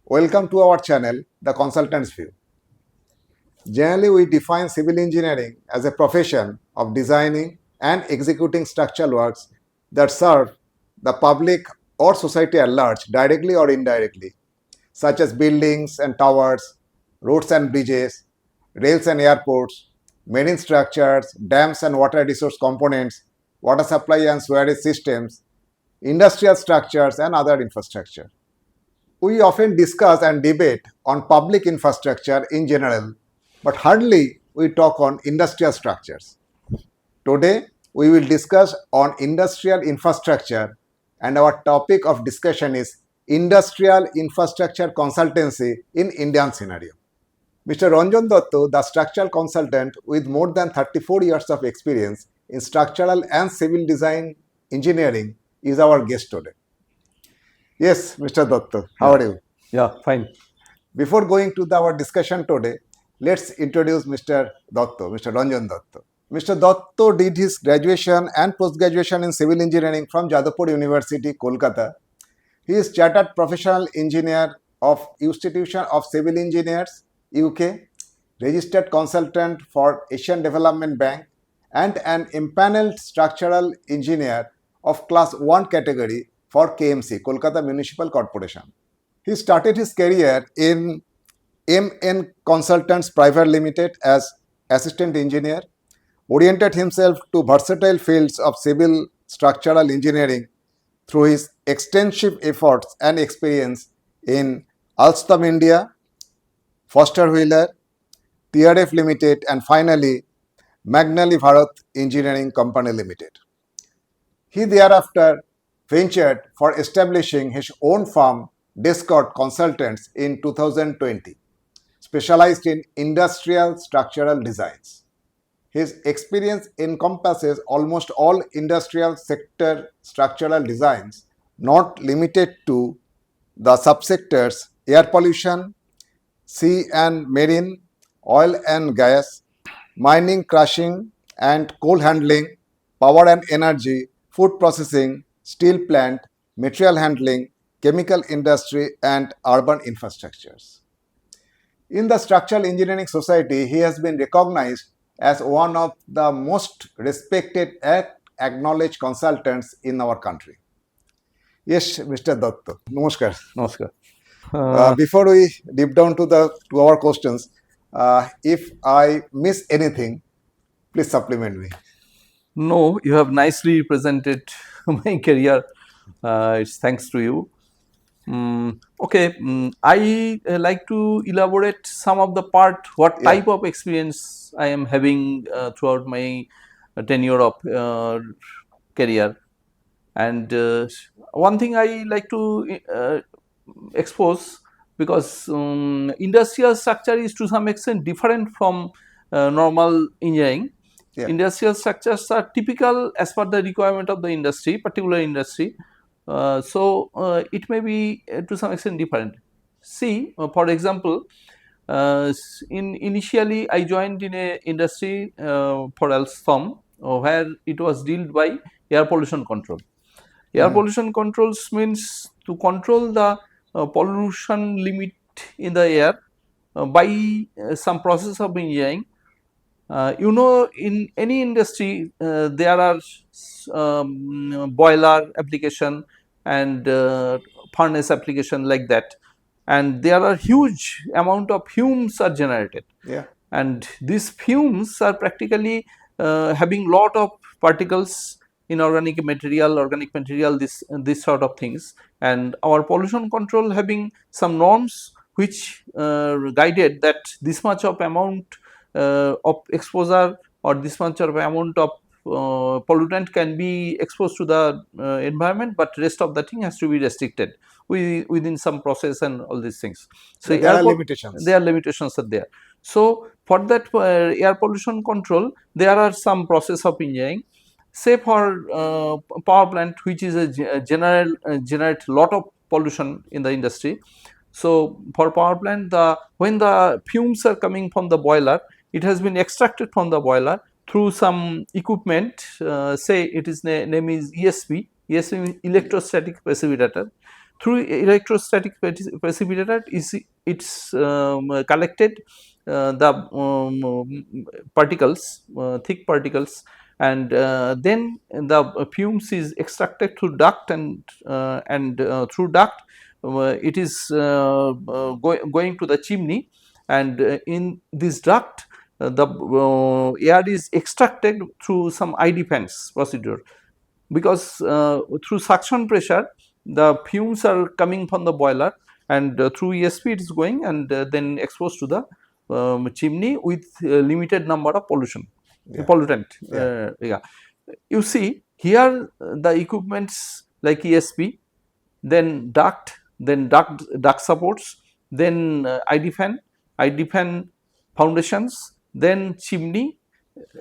Welcome to our channel, The Consultants View. Generally, we define civil engineering as a profession of designing and executing structural works that serve the public or society at large, directly or indirectly, such as buildings and towers, roads and bridges, rails and airports, marine structures, dams and water resource components, water supply and sewerage systems, industrial structures, and other infrastructure. We often discuss and debate on public infrastructure in general, but hardly we talk on industrial structures. Today, we will discuss on industrial infrastructure, and our topic of discussion is industrial infrastructure consultancy in Indian scenario. Mr. Ranjan Dutta, the structural consultant with more than 34 years of experience in structural and civil design engineering, is our guest today. Yes, Mr. Dutta, how are you? Yeah, fine. Before going to our discussion today, let's introduce Mr. Dutta, Mr. Ranjan Dutta. Mr. Dutta did his graduation and post-graduation in civil engineering from Jadavpur University, Kolkata. He is Chartered Professional Engineer of Institution of Civil Engineers, UK, Registered Consultant for Asian Development Bank, and an Empaneled Structural Engineer of Class 1 category for KMC, Kolkata Municipal Corporation. He started his career in MN Consultants Pvt Limited as Assistant Engineer, oriented himself to versatile fields of civil structural engineering through his extensive efforts and experience in Alstom India, Foster Wheeler, TRF Ltd, and finally Mc Nally Bharat Engineering Company Limited. He thereafter ventured for establishing his own firm, DESCORD Consultants, in 2020, specialized in industrial structural designs. His experience encompasses almost all industrial sector structural designs, not limited to the subsectors air pollution, sea and marine, oil and gas, mining, crushing and coal handling, power and energy, food processing, steel plant, material handling, chemical industry, and urban infrastructures. In the Structural Engineering Society, he has been recognized as one of the most respected and acknowledged consultants in our country. Yes, Mr. Dutta. Namaskar. Namaskar. Before we deep down to our questions, if I miss anything, please supplement me. No, you have nicely presented my career. It's thanks to you. I like to elaborate some of the part what type of experience I am having throughout my tenure of career. And one thing I like to expose, because industrial structure is to some extent different from normal engineering. Industrial structures are typical as per the requirement of the industry, particular industry. So it may be to some extent different. See, for example, initially I joined in a industry for Alstom, where it was dealt by air pollution control. Air pollution controls means to control the pollution limit in the air by some process of engineering. In any industry there are boiler application and furnace application like that, and there are huge amount of fumes are generated. And these fumes are practically having lot of particles in organic material, this sort of things, and our pollution control having some norms which guided that this much of amount of exposure or this much of amount of pollutant can be exposed to the environment, but rest of the thing has to be restricted within some process and all these things. So there are limitations. There are limitations are there. So for that air pollution control, there are some process of engineering. Say for power plant, which is a generate lot of pollution in the industry. So for power plant, when the fumes are coming from the boiler, it has been extracted from the boiler through some equipment. Say it is name is ESP. ESP means electrostatic precipitator. Through electrostatic precipitator, it's collected the particles, thick particles, and then the fumes is extracted through duct, and through duct it is going to the chimney, and in this duct the air is extracted through some ID fans procedure, because through suction pressure the fumes are coming from the boiler, and through ESP it is going, and then exposed to the chimney with limited number of pollutant. Yeah. You see here the equipments like ESP, then duct supports, then ID fan foundations, then chimney.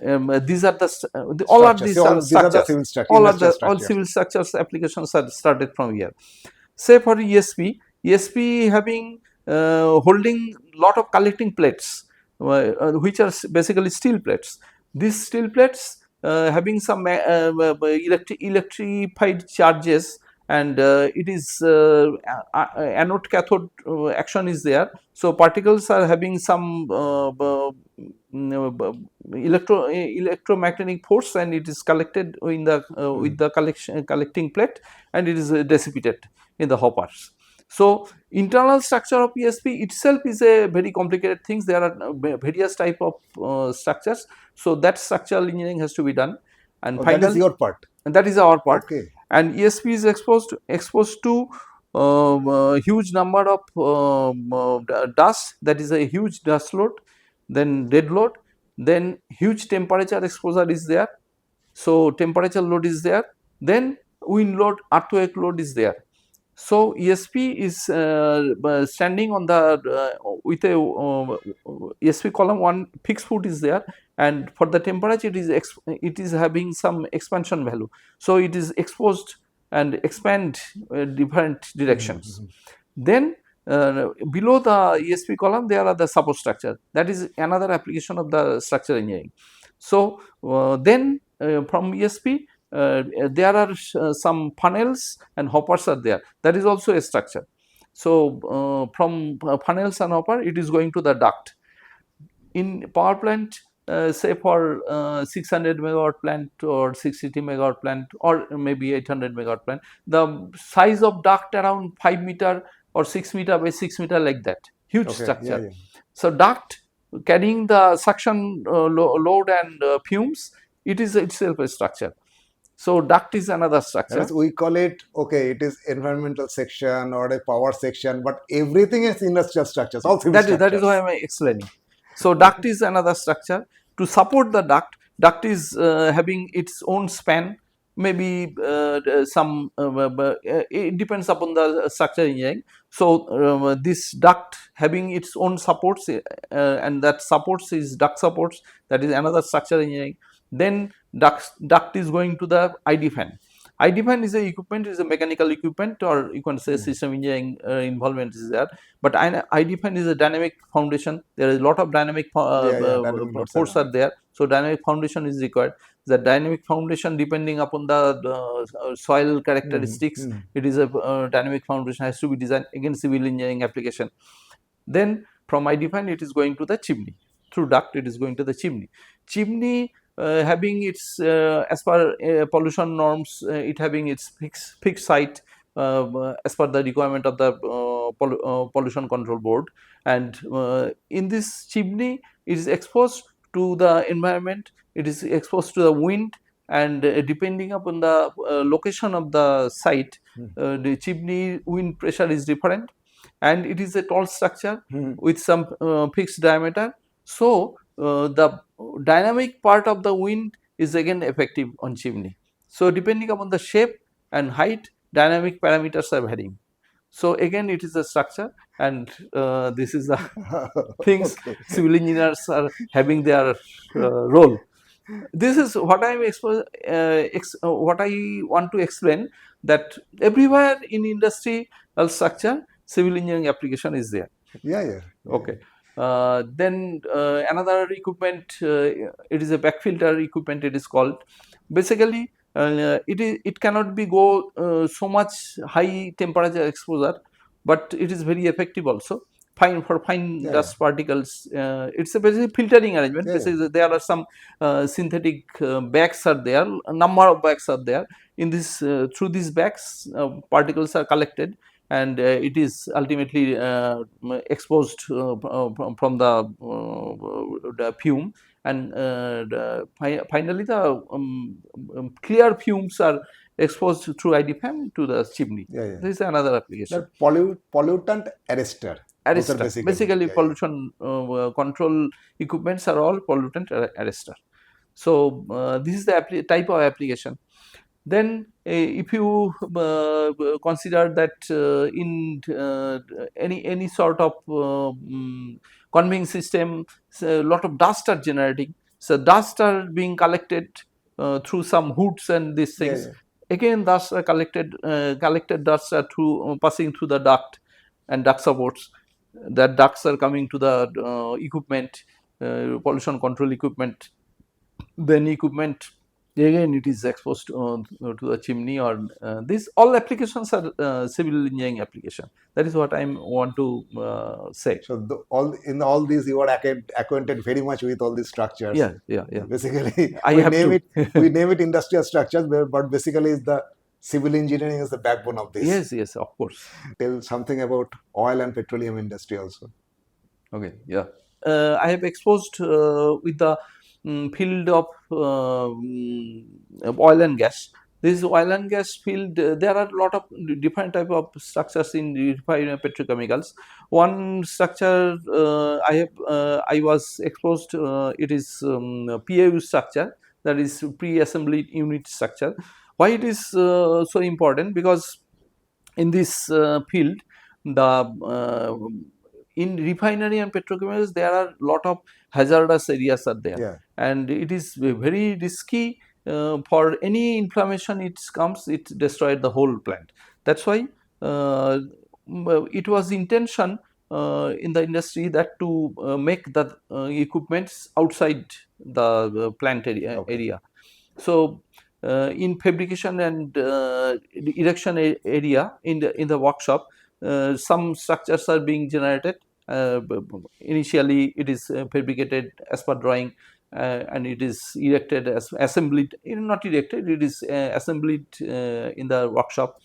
These are all are these are structures. All civil structures applications are started from here. Say for ESP having holding lot of collecting plates, which are basically steel plates. These steel plates having some electrified charges, and it is anode cathode action is there. So particles are having some electromagnetic force, and it is collected in the with the collecting plate, and it is dissipated in the hoppers. So internal structure of ESP itself is a very complicated things. There are various type of structures. So that structural engineering has to be done, and finally that is your part. And that is our part. Okay. And ESP is exposed to huge number of dust. That is a huge dust load, then dead load, then huge temperature exposure is there. So temperature load is there, then wind load, earthquake load is there. So ESP is standing on the with a ESP column, one fixed foot is there, and for the temperature it is having some expansion value. So it is exposed and expand different directions. Then below the ESP column there are the support structure. That is another application of the structural engineering. So then from ESP there are some funnels and hoppers are there. That is also a structure. So from funnels and hopper it is going to the duct. In power plant, say for 600 megawatt plant or 680 megawatt plant or maybe 800 megawatt plant, the size of duct around 5 meter or 6 meter by 6 meter, like that, huge structure. So duct carrying the suction load and fumes, it is itself a structure. So duct is another structure. We call it, okay, it is environmental section or a power section, but everything is industrial structures. All that is why I am explaining. So duct is another structure. To support the duct is having its own span. Maybe some it depends upon the structure engineering. So this duct having its own supports, and that supports is duct supports. That is another structure engineering. Then duct is going to the ID fan. ID fan is a equipment, is a mechanical equipment, or you can say system engineering involvement is there. But ID fan is a dynamic foundation. There is a lot of dynamic force are there. So dynamic foundation is required. The dynamic foundation, depending upon the soil characteristics, it is a dynamic foundation has to be designed. Again, civil engineering application. Then from ID fan it is going to the chimney. Through duct it is going to the chimney. Chimney having its as per pollution norms, it having its fixed height as per the requirement of the pollution control board, and in this chimney it is exposed to the environment, it is exposed to the wind, and depending upon the location of the site, the chimney wind pressure is different, and it is a tall structure with some fixed diameter. So the dynamic part of the wind is again effective on chimney. So depending upon the shape and height, dynamic parameters are varying. So again it is a structure, and this is the things civil engineers are having their role. This is what I am what I want to explain, that everywhere in industry structure, civil engineering application is there. Okay. Then another equipment, it is a back filter equipment, it is called. Basically it cannot be go so much high temperature exposure, but it is very effective also. Fine for fine dust particles. It's a basically filtering arrangement. Basically, there are some synthetic bags are there. A number of bags are there. In this through these bags, particles are collected, and it is ultimately exposed from the fume, and finally the clear fumes are exposed through ID fan to the chimney. This is another application. Pollutant arrestor. Arrestor. Basically, pollution control equipments are all pollutant arrestor. So this is the type of application. Then if you consider that in any sort of conveying system, a lot of dust are generating. So dust are being collected through some hoods and these things. Again, dust are collected dust are passing through the duct and duct supports. That ducts are coming to the equipment, pollution control equipment. Then equipment again it is exposed to the chimney, or these all applications are civil engineering application. That is what I want to say. So all these you are acquainted very much with all these structures. Yeah. Basically, we name it industrial structures, but basically is the civil engineering is the backbone of this. Yes, of course. Tell something about oil and petroleum industry also. Okay, yeah. I have exposed with the field of oil and gas. This oil and gas field, there are a lot of different type of structures in refined petrochemicals. One structure I was exposed. It is PAU structure, that is pre-assembly unit structure. Why it is so important? Because in this field, the in refinery and petrochemicals, there are lot of hazardous areas are there, and it is very risky for any inflammation. It comes, it destroyed the whole plant. That's why it was intention in the industry that to make the equipments outside the plant area. So in fabrication and erection area in the workshop, some structures are being generated. Initially it is fabricated as per drawing, and it is erected as assembled, not erected, it is assembled in the workshop.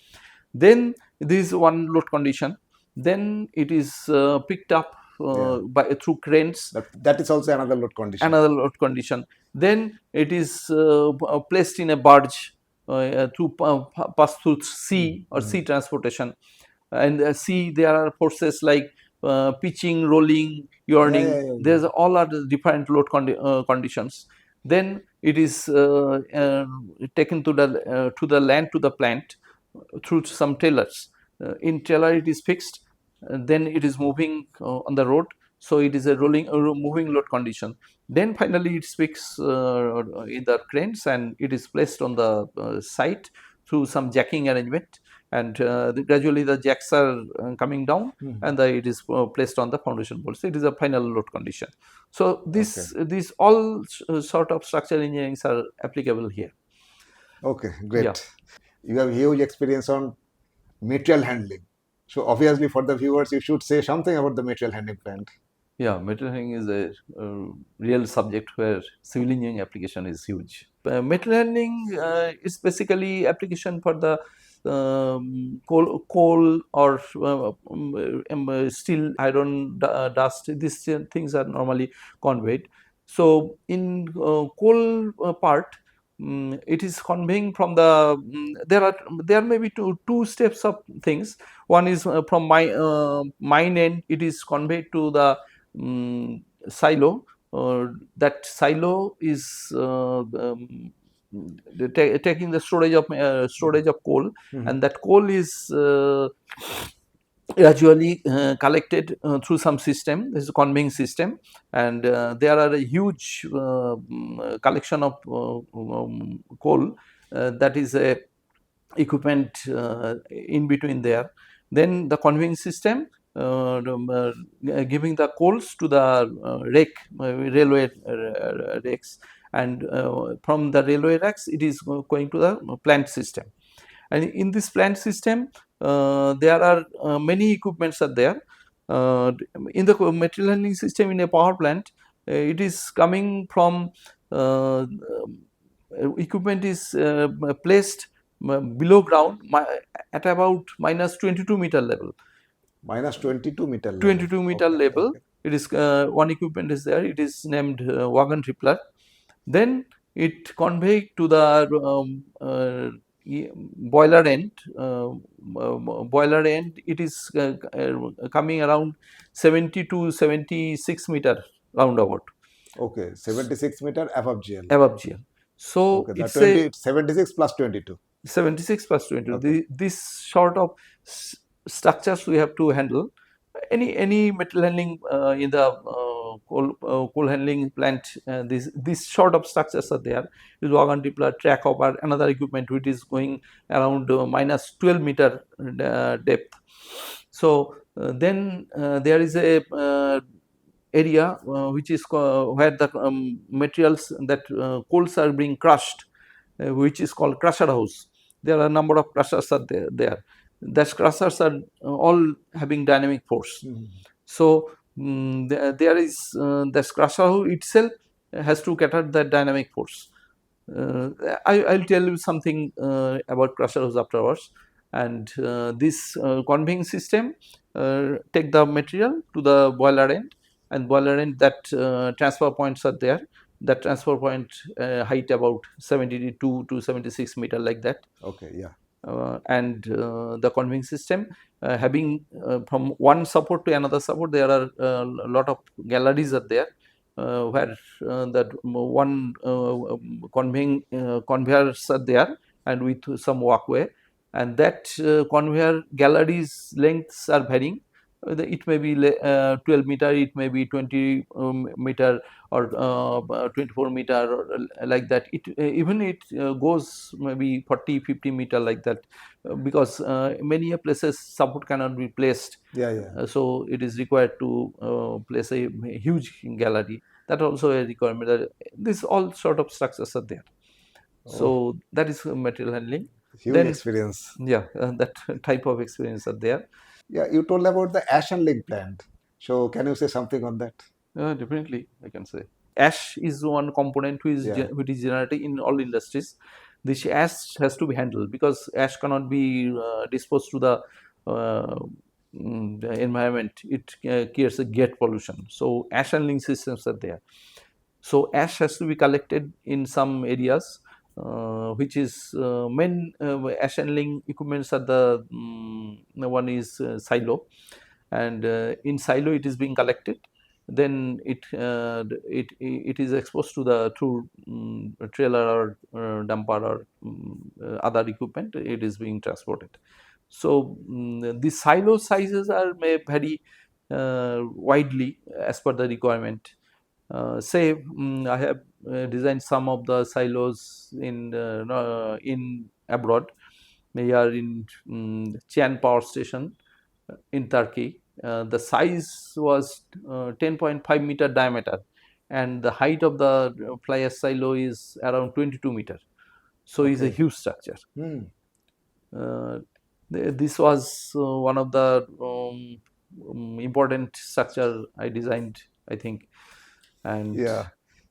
Then this is one load condition. Then it is picked up through cranes. That is also another load condition. Then it is placed in a barge to pass through sea or sea transportation. And sea, there are forces like pitching, rolling, yawning. There's all other different load conditions. Then it is taken to the land, to the plant through some trailers. In trailer it is fixed, then it is moving on the road. So it is a moving load condition. Then finally it speaks in the cranes, and it is placed on the site through some jacking arrangement, and gradually the jacks are coming down, and it is placed on the foundation board. So it is a final load condition. So these all sort of structural engineering are applicable here. Okay, great. You have huge experience on material handling. So obviously for the viewers, you should say something about the material handling plant. Yeah, material handling is a real subject where civil engineering application is huge. Material handling is basically application for the coal or steel, iron, dust. These things are normally conveyed. So in coal part, it is conveying from the there may be two steps of things. One is from mine end, it is conveyed to the silo. That silo is taking the storage of coal, and that coal is gradually collected through some system. This is a conveying system, and there are a huge collection of coal. That is a equipment in between there. Then the conveying system giving the coals to the railway rakes, and from the railway racks it is going to the plant system. And in this plant system, there are many equipments are there. In the material handling system in a power plant, it is coming from equipment is placed below ground at about minus 22 meter level. Minus 22 meter level. 22 meter level. Okay. It is one equipment is there. It is named wagon tripler. Then it conveyed to the boiler end. Boiler end. It is coming around 70 to 76 meter roundabout. Okay, 76 meter above GL. Above GL. So okay, it's 20, 76 plus 22. 76 plus 22. Okay. This sort of structures we have to handle. Any metal handling in the coal handling plant, this sort of structures are there. This wagon tripler, track hopper, another equipment which is going around minus 12 meter depth. So then there is a area which is where the materials that coals are being crushed, which is called crusher house. There are a number of crushers are there. Those crushers are all having dynamic force. So there is the crusher house itself has to cater that dynamic force. I'll tell you something about crusher house afterwards. And this conveying system take the material to the boiler end, and boiler end that transfer points are there. That transfer point height about 72 to 76 meter like that. Okay, yeah. And the conveying system having from one support to another support, there are a lot of galleries are there where that one conveying conveyors are there, and with some walkway, and that conveyor galleries lengths are varying. It may be 12 meter, it may be 20 meter, or 24 meter, or like that. It even it goes maybe 40-50 meter like that, because many places support cannot be placed. So it is required to place a huge gallery. That also a requirement. This all sort of structures are there. So that is material handling. Huge experience. Yeah, that type of experience are there. Yeah, you told about the ash handling plant. So can you say something on that? Definitely, I can say. Ash is one component which is generated in all industries. This ash has to be handled, because ash cannot be disposed to the environment. It creates a gate pollution. So ash handling systems are there. So ash has to be collected in some areas, which is main ash handling equipments are the one is silo, and in silo it is being collected. Then it is exposed to the through trailer or dumper or other equipment. It is being transported. So the silo sizes are may vary widely as per the requirement. Say I have designed some of the silos in abroad. They are in Chan power station in Turkey. The size was 10.5 meter diameter, and the height of the fly ash silo is around 22 meter. So it's a huge structure. This was one of the important structure I designed, I think. And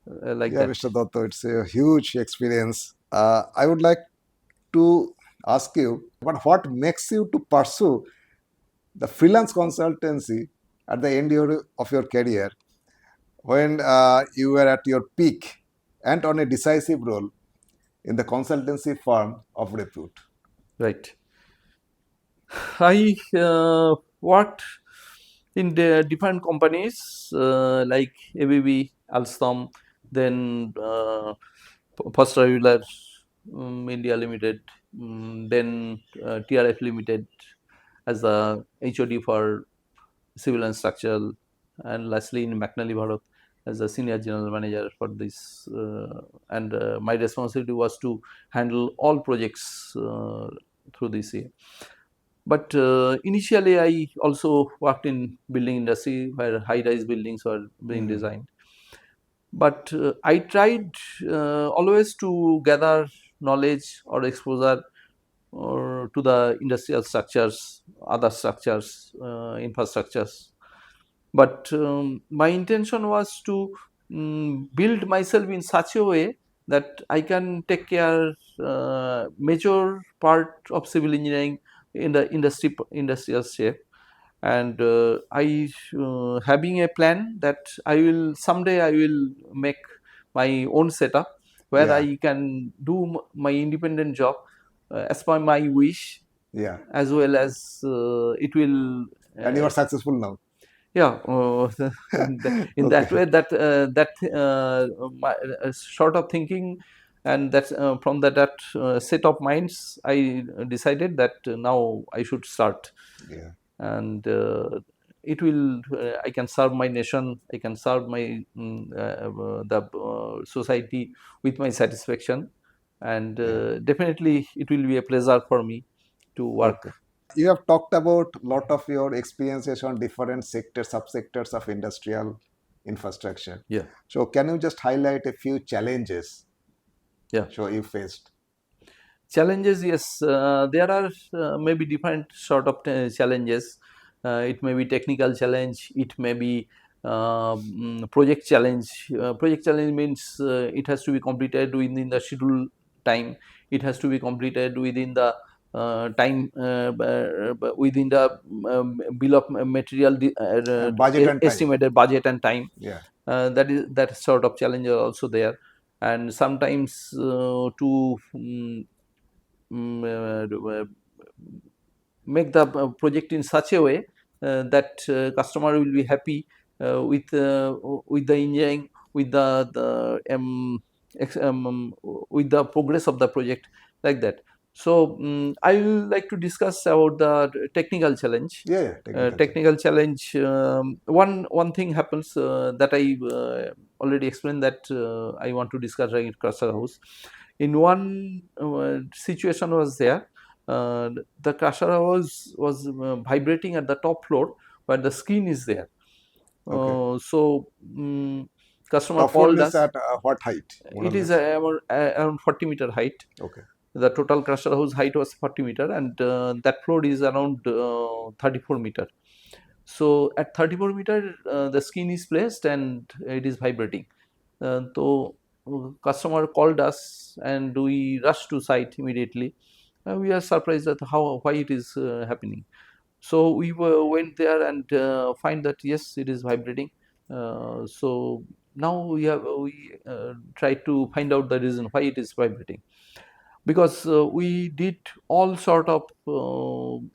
like that. Mr. Dutta, it's a huge experience. I would like to ask you, but what makes you to pursue the freelance consultancy at the end of your career, when you were at your peak and on a decisive role in the consultancy firm of repute? Right. I worked in the different companies like ABB, Alstom, then First Regular India Limited, then TRF Ltd as the HOD for civil and structural, and lastly in Mc Nally Bharat as a senior general manager for this. And my responsibility was to handle all projects through this year. But initially, I also worked in building industry where high-rise buildings were being designed. but I tried always to gather knowledge or exposure or to the industrial structures, other structures, infrastructures. But my intention was to build myself in such a way that I can take care major part of civil engineering in the industrial shape. And I having a plan that I will someday I will make my own setup where Yeah. I can do my independent job as per my wish, Yeah. as well as it will And you are successful now. yeah in that Okay. way that my sort of thinking, and that from that set of minds I decided that now I should start. Yeah. And it will I can serve my nation, I can serve my the society with my satisfaction, and definitely it will be a pleasure for me to work. Okay. You have talked about a lot of your experiences on different sectors, subsectors of industrial infrastructure. Yeah. So can you just highlight a few challenges Yeah. so you faced? Challenges, yes, there are maybe different sort of challenges. It may be technical challenge, it may be project challenge. Project challenge means it has to be completed within the schedule time, it has to be completed within the time within the bill of material And budget and time. estimated budget and time. Yeah. That sort of challenge are also there. And sometimes to make the project in such a way that customer will be happy with the engineering, with with the progress of the project, like that. So I will like to discuss about the technical challenge. Yeah. Technical challenge. One thing happens that I already explained, that I want to discuss regarding crusher house. In one situation was there, the crusher was vibrating at the top floor where the screen is there. Okay. So customer Top floor called means us. at what height? More or It is less. around 40-meter height. Okay. The total crusher house height was 40-meter, and that floor is around 34-meter. So at 34-meter, the skin is placed and it is vibrating. So customer called us and we rushed to site immediately. We are surprised at why it is happening. So we went there and find that yes, it is vibrating. So now we try to find out the reason why it is vibrating, because we did all sort of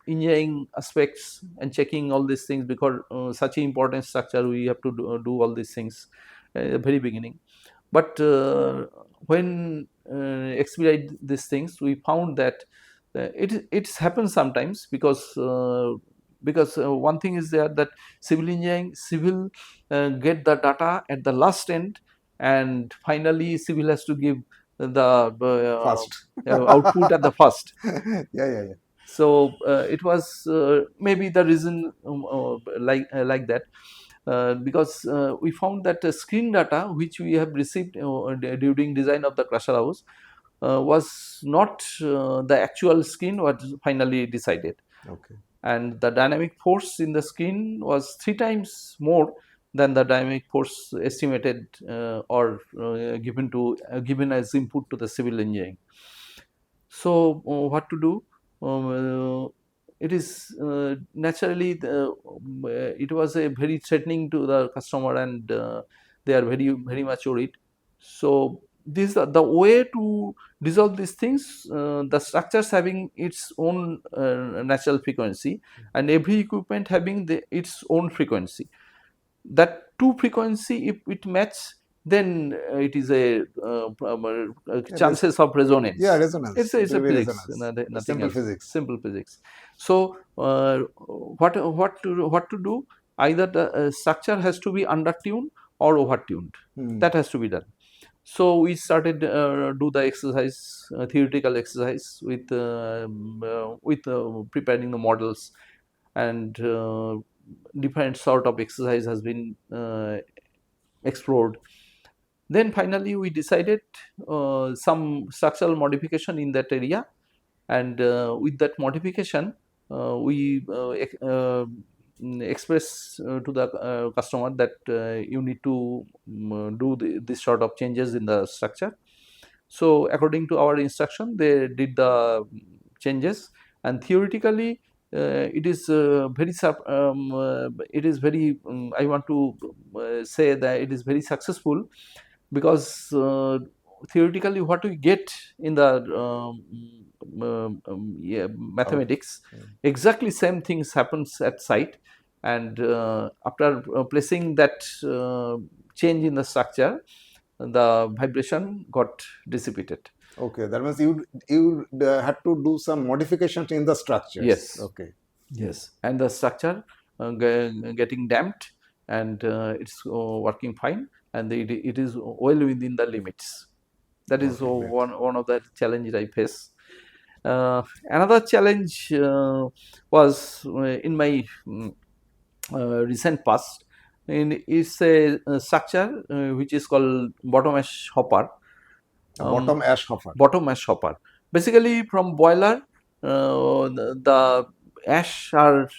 engineering aspects and checking all these things, because such an important structure we have to do all these things at the very beginning. But when expedite these things, we found that it's happened sometimes, because one thing is there, that civil get the data at the last end, and finally civil has to give the First. output at the first. Yeah. So it was maybe the reason like that. Because we found that screen data which we have received during design of the crusher house was not the actual screen was finally decided. Okay. And the dynamic force in the screen was 3 times more than the dynamic force estimated or given as input to the civil engineering. So what to do? It is naturally it was a very threatening to the customer, and they are very much worried. So this the way to resolve these things. The structures having its own natural frequency, and every equipment having its own frequency. That two frequency, if it match, then it is a chances of resonance. Yeah, resonance. It's It a will be physics, resonance. nothing Simple else. physics. Simple physics. So what to do? Either the structure has to be undertuned or overtuned. That has to be done. So we started do the exercise, theoretical exercise with preparing the models, and different sort of exercise has been explored. Then finally we decided some structural modification in that area, and with that modification we express to the customer that you need to do this sort of changes in the structure. So according to our instruction, they did the changes, and theoretically it is it is very I want to say that it is very successful, because theoretically what we get in the yeah, mathematics, exactly same things happens at site, and after placing that change in the structure, the vibration got dissipated. Okay, that means you had to do some modifications in the structures. Yes. Okay. Yes, and the structure getting damped, and it's working fine, and it is well within the limits. That is Okay, great. one of the challenges I face. Another challenge was in my recent past. It's a structure which is called bottom ash hopper. Bottom ash hopper. Bottom ash hopper. Basically, from boiler, the ash are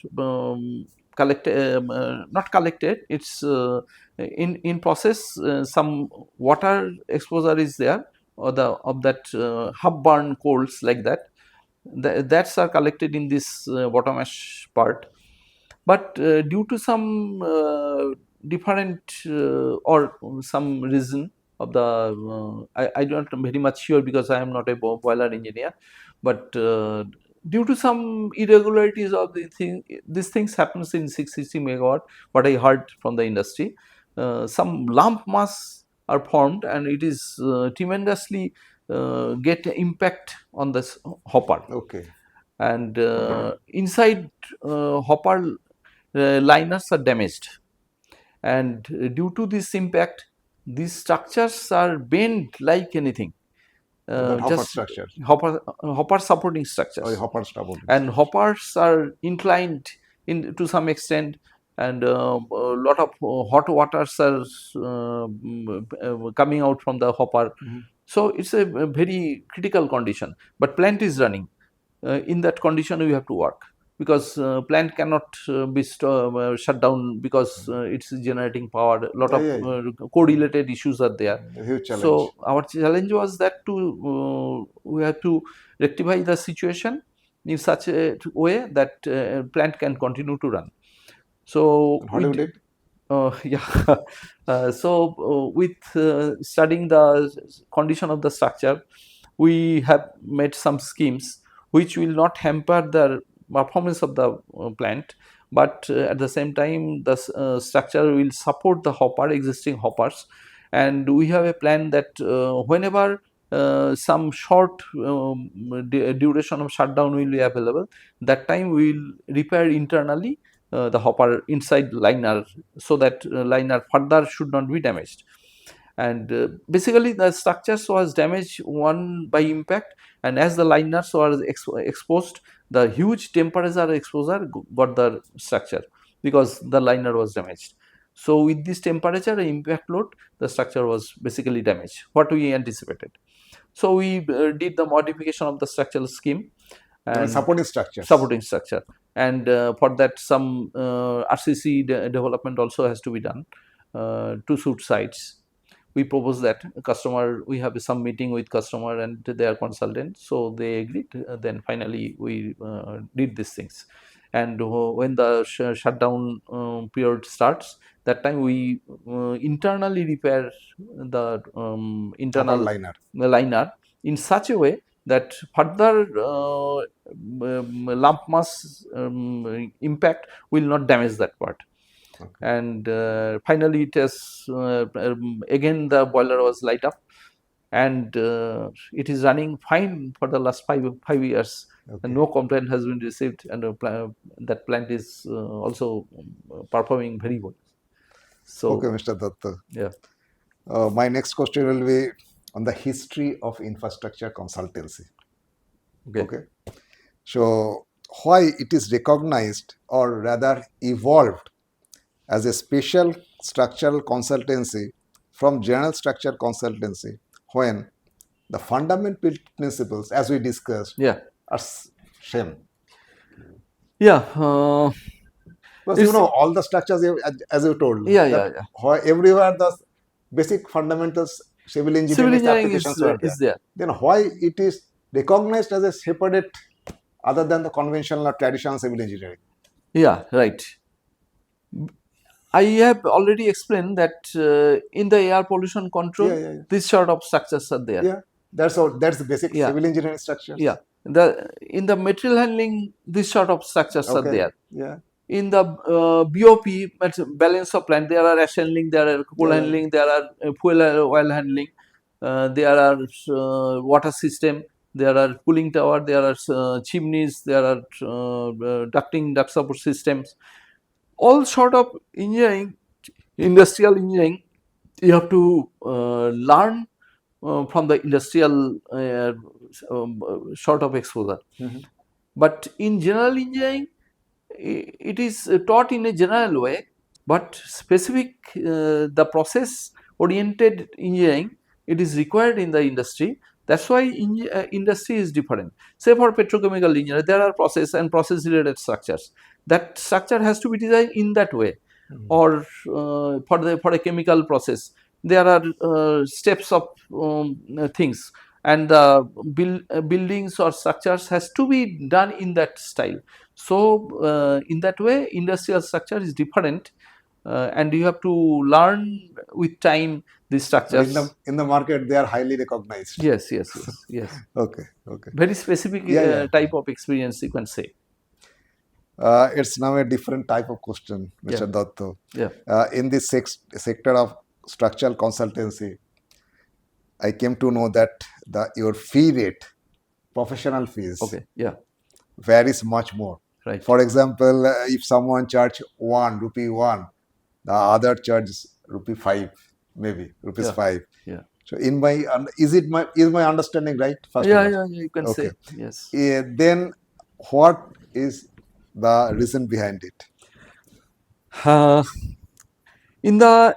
collected, not collected. It's in process. Some water exposure is there, or of that half burn coals like that. That's are collected in this bottom ash part, but due to some different or some reason of the I don't very much sure, because I am not a boiler engineer, but due to some irregularities of the thing, these things happens in 660 megawatt, what I heard from the industry. Some lump mass are formed, and it is tremendously get impact on this hopper. Okay. And inside hopper liners are damaged, and due to this impact, these structures are bent like anything. Hopper structure. Hopper supporting structures. Oh, hopper supporting. And hoppers are inclined to some extent, and a lot of hot waters are coming out from the hopper. So it's a very critical condition, but plant is running. In that condition we have to work, because plant cannot be shut down, because it's generating power. A lot of correlated issues are there. Huge challenge. So our challenge was that we have to rectify the situation in such a way that plant can continue to run. So how do you did? With studying the condition of the structure, we have made some schemes which will not hamper the performance of the plant, but at the same time the structure will support the existing hoppers. And we have a plan that whenever some short duration of shutdown will be available, that time we will repair internally the hopper inside liner, so that liner further should not be damaged. And basically the structures was damaged, one by impact, and as the liners were exposed, the huge temperature exposure got the structure, because the liner was damaged. So with this temperature impact load, the structure was basically damaged, what we anticipated. So we did the modification of the structural scheme and supporting structure, and for that some RCC development also has to be done to suit sites. We propose that customer, we have some meeting with customer and their consultant, so they agreed. Then finally we did these things, and when the shutdown period starts, that time we internally repair the internal liner in such a way that further lump mass impact will not damage that part. Okay. And finally it has again the boiler was light up, and it is running fine for the last five years. Okay. And no complaint has been received, and that plant is also performing very well. So okay, Mr. Dutta. Yeah. My next question will be on the history of infrastructure consultancy. Okay. So why it is recognized, or rather evolved, as a special structural consultancy from general structure consultancy when the fundamental principles, as we discussed, Yeah. are same? Yeah. Because It's all the structures, as you told, yeah, that yeah, yeah. everywhere the basic fundamentals civil Civil engineering engineering applications were there. is there. Then why it is recognized as a separate other than the conventional or traditional civil engineering? Yeah, right. I have already explained that in the air pollution control, Yeah, yeah, yeah. these sort of structures are there. Yeah, that's the basic Yeah. civil engineering structures. Yeah. In the material handling, these sort of structures are Okay. there. Yeah. In the BOP, balance of plant, there are ash handling, there are coal Yeah, yeah. handling, there are fuel oil handling, there are water system, there are cooling tower, there are chimneys, there are duct support systems. All sort of engineering, industrial engineering, you have to learn from the industrial sort of exposure. Mhm. But in general engineering, it is taught in a general way, but specific the process oriented engineering, it is required in the industry. That's why industry is different. Say for petrochemical engineer, there are process and process related structures. That structure has to be designed in that way. Or for a chemical process, there are steps of things, and the buildings or structures has to be done in that style. So in that way, industrial structure is different, and you have to learn with time these But structures. in the market, they are highly recognized. Yes, yes, yes, yes. Okay, okay. Very specific Yeah. type of experience, you can say. It's now a different type of question, Mr. Yeah. Datto. Yeah. In this sector of structural consultancy, I came to know that your fee rate, professional fees, Okay. Yeah. varies much more. Right. For example, if someone charge rupee 1, the other charges rupee 5, maybe rupees Yeah. 5. Yeah. So is my understanding right? First Yeah, of all? yeah, you can Okay. say. Yes. Then what is the reason behind it? In the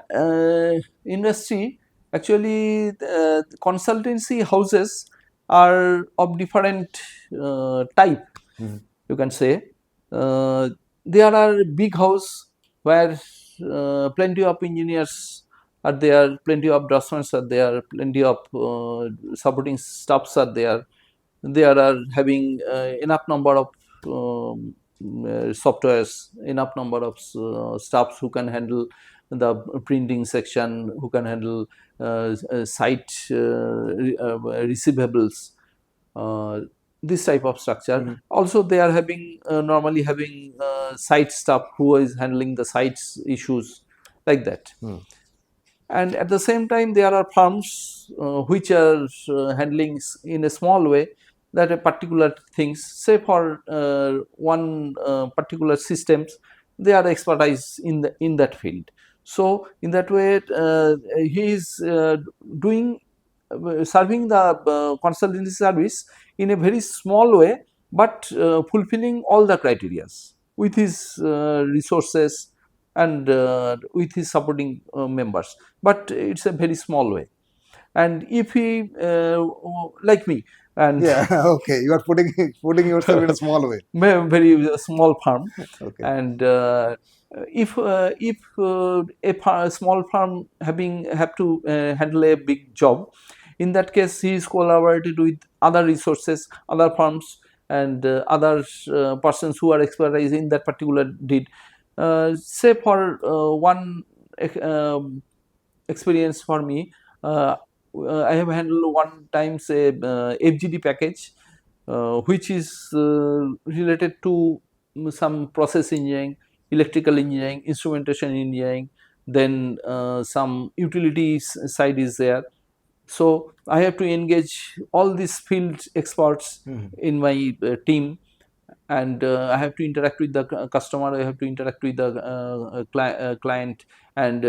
industry, actually, consultancy houses are of different type. You can say there are big house where plenty of engineers are there, plenty of draftsmen are there, plenty of supporting staffs are there. They are having enough number of softwares, enough number of staffs who can handle the printing section, who can handle site receivables, this type of structure. Also, they are having normally having site staff who is handling the sites issues, like that. And at the same time, there are firms which are handling in a small way that a particular things, say for one particular systems, they are expertise in that field. So in that way, he is doing serving the consultancy service in a very small way, but fulfilling all the criterias with his resources and with his supporting members, but it's a very small way. And if he like me, and Yeah, okay, you are putting yourself in a small way. very small firm, Okay. and if a small firm have to handle a big job, in that case he is collaborated with other resources, other firms, and other persons who are expertise in that particular deed. Say for one experience for me, I have handled one time, say FGD package, which is related to some process engineering, electrical engineering, instrumentation engineering, then some utilities side is there. So I have to engage all these field experts in my team, and I have to interact with the customer, I have to interact with the client, and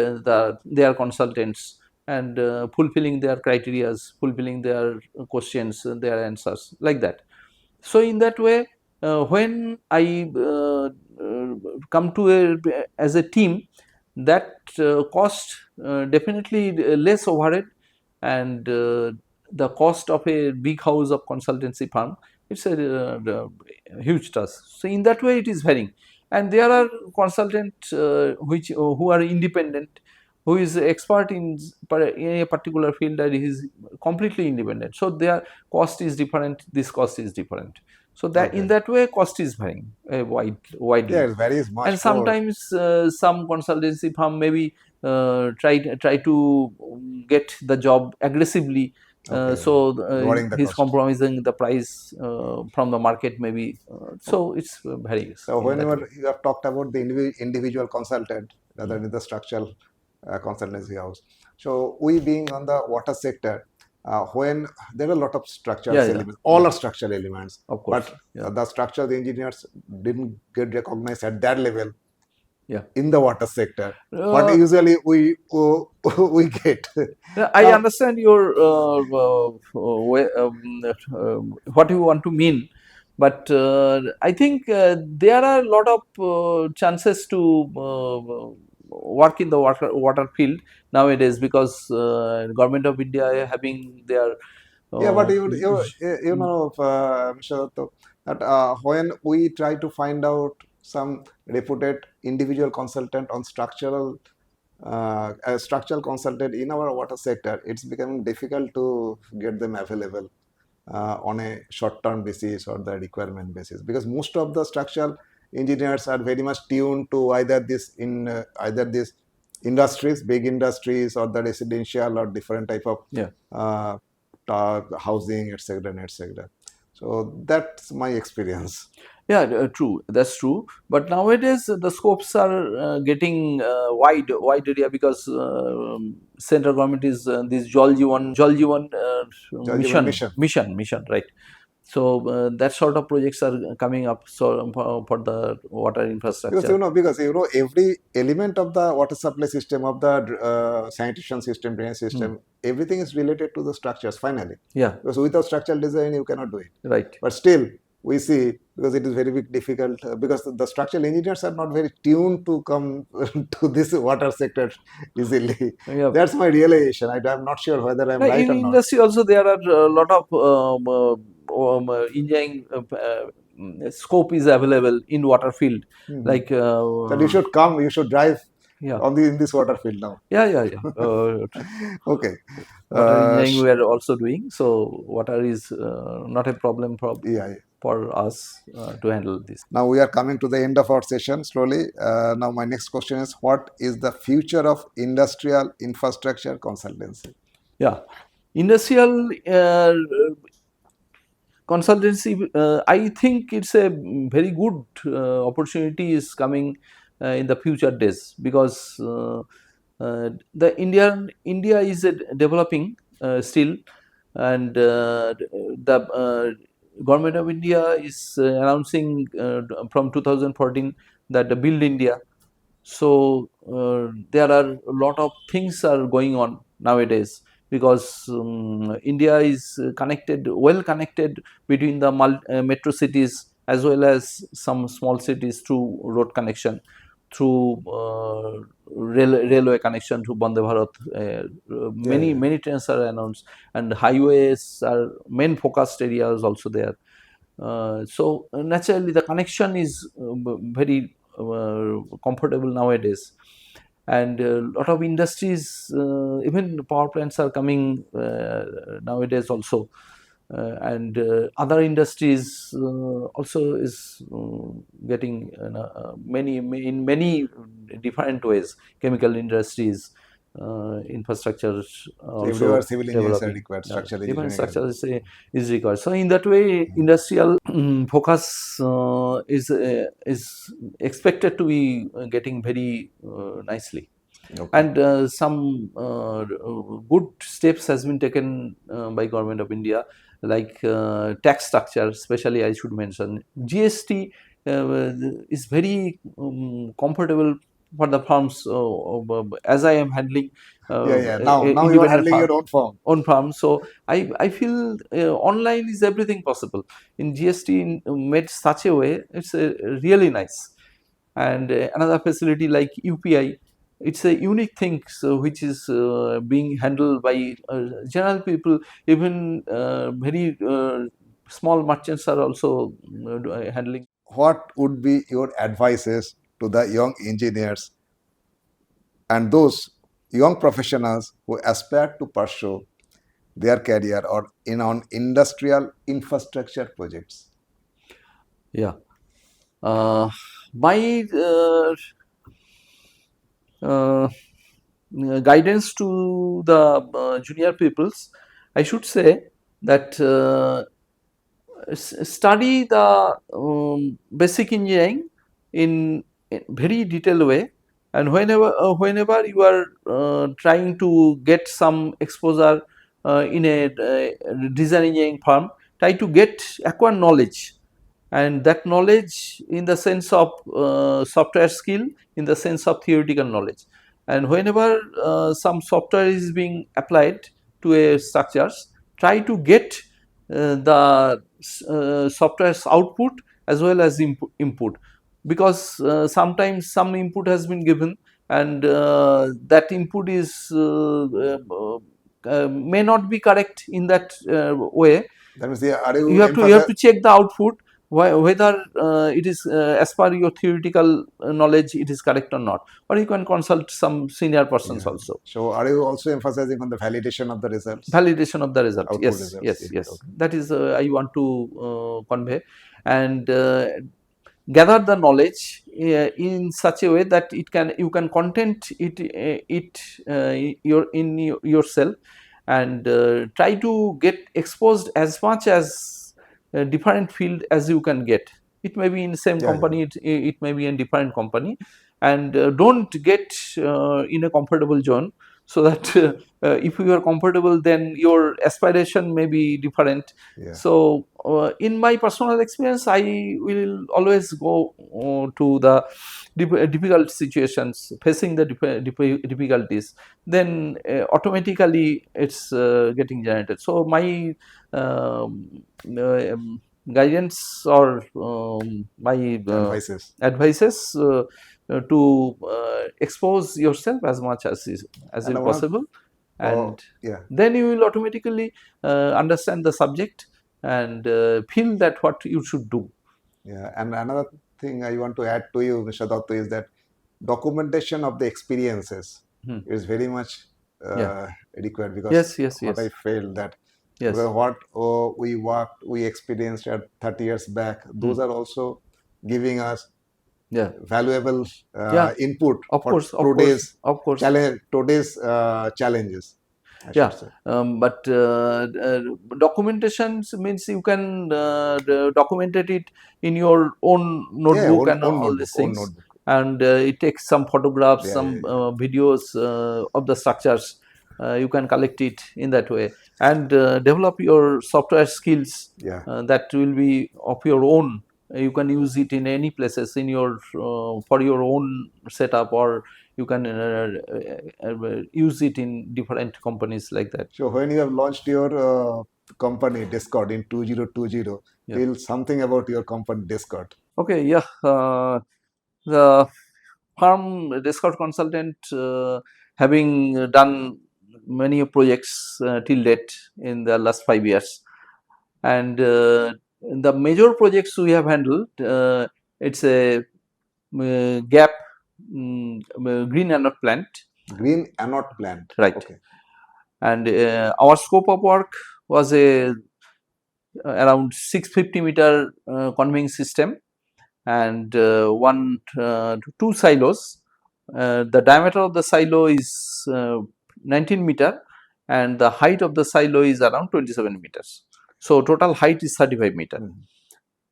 their consultants, and fulfilling their criterias, fulfilling their questions, their answers, like that. So in that way, when I come to as a team, that cost definitely less overhead, and the cost of a big house of consultancy firm, it's a huge task. So in that way it is varying, and there are consultants which who are independent, who is expert in a particular field, and he is completely independent, so their cost is different, this cost is different. So that in that way cost is varying widely. Yeah, it varies much And more. sometimes some consultancy firm maybe try to get the job aggressively, so lowering the he's cost. compromising the price from the market maybe, so it's varies. So in that whenever way. you have talked about the individual consultant rather than the structural consultancy house, so we being on the water sector, when there are a lot of structural Yeah, yeah, elements, all yeah. are structural elements, Of course, but yeah. the structural engineers didn't get recognized at that level Yeah. in the water sector. What usually we we get. I Now, understand your what you want to mean, but I think there are a lot of chances to work in the water field nowadays, because government of India having their yeah, but you mm, know, Mr. Datto, that when we try to find out some reputed individual consultant on a structural consultant in our water sector, it's becoming difficult to get them available on a short-term basis or the requirement basis, because most of the structural engineers are very much tuned to either these industries, big industries, or the residential or different type of yeah. housing, etc., etc. So that's my experience. Yeah, true. That's true. But nowadays the scopes are getting wide area, because central government is this Jal Jeevan Judgment mission. mission, right? So that sort of projects are coming up. So for the water infrastructure. Because every element of the water supply system, of the sanitation system, drainage system, everything is related to the structures finally. Yeah. Because without structural design you cannot do it. Right. But still we see, because it is very big difficult, because the structural engineers are not very tuned to come to this water sector easily. Yeah. That's my realization. I'm not sure whether I'm right In or not. industry also there are a lot of engineering scope is available in water field. Like that you should come, you should drive yeah. in this water field now. Yeah. Okay. Water engineering we are also doing, so water is not a problem for us to handle this. Now we are coming to the end of our session slowly. Now my next question is, what is the future of industrial infrastructure consultancy? Yeah, industrial consultancy, I think it's a very good opportunity is coming in the future days, because the India is developing still, and the government of India is announcing from 2014 that the Build India. So there are a lot of things are going on nowadays, because India is well connected between the metro cities as well as some small cities through road connection, through railway connection through Vande Bharat. Many trains are announced, and highways are main focused areas also there. So naturally the connection is very comfortable nowadays, and a lot of industries, even power plants are coming nowadays also, and other industries also is getting many different ways. Chemical industries, infrastructure also Everywhere civil engineers are developing. required, structural Different engineering as structure well. is required. So in that way, industrial focus is expected to be getting very nicely. Okay. And some good steps has been taken by government of India, like tax structure. Especially, I should mention GST is very comfortable for the firms. As I am handling Now you are independent handling farm, your own farm. on farm, so I feel online is everything possible. In GST made such a way, it's really nice. And another facility like UPI. it's a unique thing which is being handled by general people. Even very small merchants are also handling. What would be your advices to the young engineers and those young professionals who aspire to pursue their career or in on industrial infrastructure projects? Yeah. My uh, guidance to the junior peoples, I should say that study the basic engineering in very detailed way, and whenever you are trying to get some exposure in a design engineering firm, try to acquire knowledge, and that knowledge in the sense of software skill, in the sense of theoretical knowledge. And whenever some software is being applied to a structures, try to get the software's output as well as input, because sometimes some input has been given, and that input is may not be correct in that way. That means, are You have to check the output, whether it is as per your theoretical knowledge it is correct or not, or you can consult some senior persons also. So, are you also emphasizing on the validation of the results? Validation of the result. Output Yes, results. yes, Yeah, yes. okay. That is I want to convey, and gather the knowledge in such a way that you can content yourself, and try to get exposed as much as different field as you can get. It may be in the same company, it may be in different company, and don't get in a comfortable zone, so that if you are comfortable, then your aspiration may be different. So in my personal experience, I will always go to the difficult situations, facing the difficulties, then automatically it's getting generated. So my guidance or my advices to expose yourself as much as is possible, and then you will automatically understand the subject and feel that what you should do. Yeah, and another thing I want to add to you, Mr. Datta, is that documentation of the experiences is very much required, because what I felt that what we experienced at 30 years back, those are also giving us valuable input for today's challenges. But documentation means you can document it in your own notebook and all these things, and it takes some photographs, some videos of the structures. You can collect it in that way, and develop your software skills that will be of your own. You can use it in any places in your for your own setup, or you can use it in different companies like that. So when you have launched your company DESCORD in 2020, tell something about your company DESCORD. Okay, the firm DESCORD Consultant having done many projects till date in the last 5 years, and the major projects we have handled, it's a gap green anode plant. Green anode plant, right? Okay. And our scope of work was a around 650-meter conveying system, and two silos. The diameter of the silo is 19 meter, and the height of the silo is around 27 meters. So total height is 35 meter,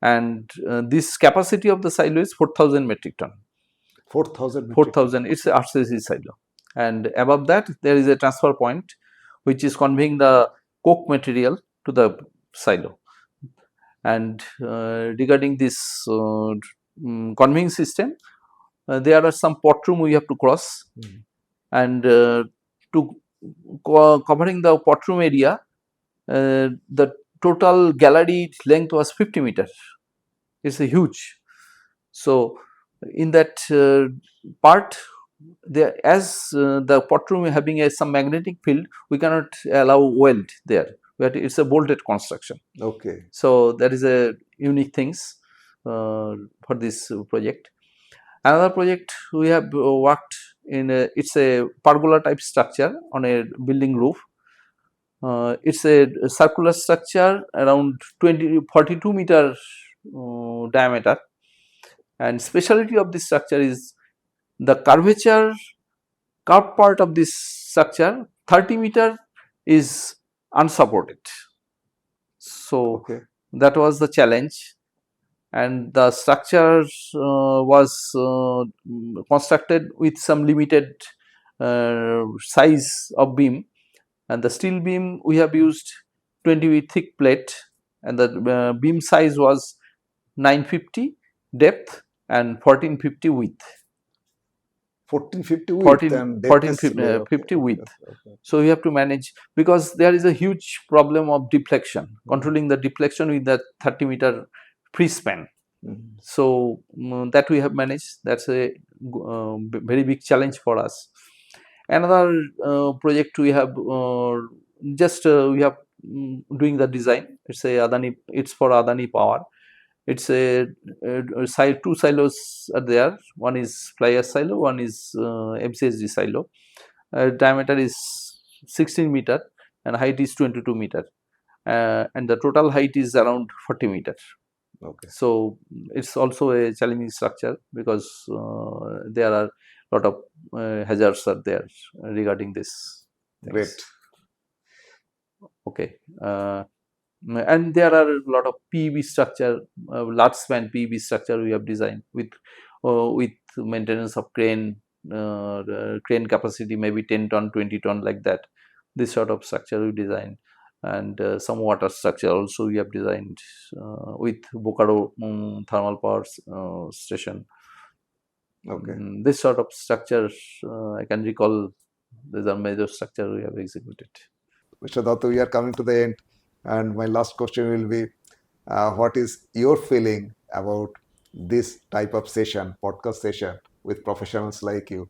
and this capacity of the silo is 4,000 metric ton. 4,000. It's a RCC silo, and above that there is a transfer point which is conveying the coke material to the silo. And regarding this conveying system, there are some pot room we have to cross, and to covering the pot room area, the total gallery length was 50 meters. It's a huge. So in that part, as the pot room having some magnetic field, we cannot allow weld there, but it's a bolted construction. Okay. So that is a unique things for this project. Another project we have worked in, it's a pergola type structure on a building roof. It's a circular structure around 42 meter diameter, and specialty of this structure is the curved part of this structure 30 meter is unsupported. So that was the challenge, and the structure was constructed with some limited size of beam, and the steel beam we have used 20 thick plate, and the beam size was 950 depth and 1450 width. 1450 width and depth 1450 width. So you have to manage, because there is a huge problem of deflection, controlling the deflection with that 30 meter free span. So that we have managed. That's a very big challenge for us. Another project we have we have doing the design. It's a Adani. It's for Adani Power. It's a two silos are there. One is fly ash silo, one is MCHD silo. Diameter is 16 meter and height is 22 meter, and the total height is around 40 meter. Okay. So it's also a challenging structure, because there are a lot of hazards are there regarding this. Great. Okay. And there are a lot of PEB structure, large span PEB structure we have designed with maintenance of crane capacity, maybe 10 ton, 20 ton, like that. This sort of structure we designed, and some water structure also we have designed with Bokaro thermal power station. Okay. This sort of structure I can recall. These are major structure we have executed. Mr. Datta, we are coming to the end, and my last question will be, what is your feeling about this type of session, podcast session with professionals like you?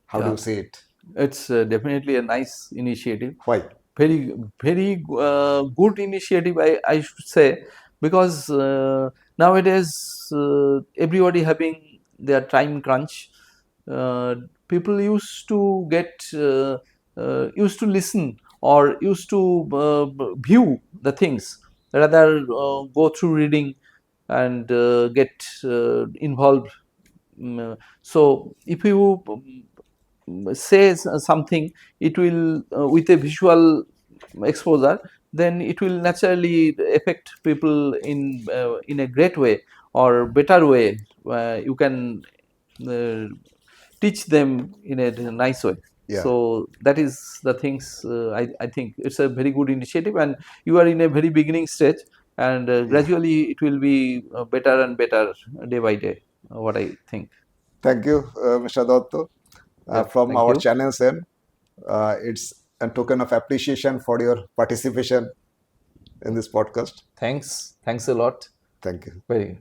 How do you see it? It's definitely a nice initiative. Why? Very good initiative, I should say, because nowadays everybody having their time crunch. People used to get used to listen or used to view the things, rather go through reading and get involved. So if you say something, it will with a visual exposure, then it will naturally affect people in a great way or better way. You can teach them in a nice way. Yeah. So that is the things. I think it's a very good initiative, and you are in a very beginning stage, and gradually it will be better and better day by day, what I think. Thank you, Mr. Datta. From our channel's end, it's a token of appreciation for your participation in this podcast. Thanks a lot. Thank you. Very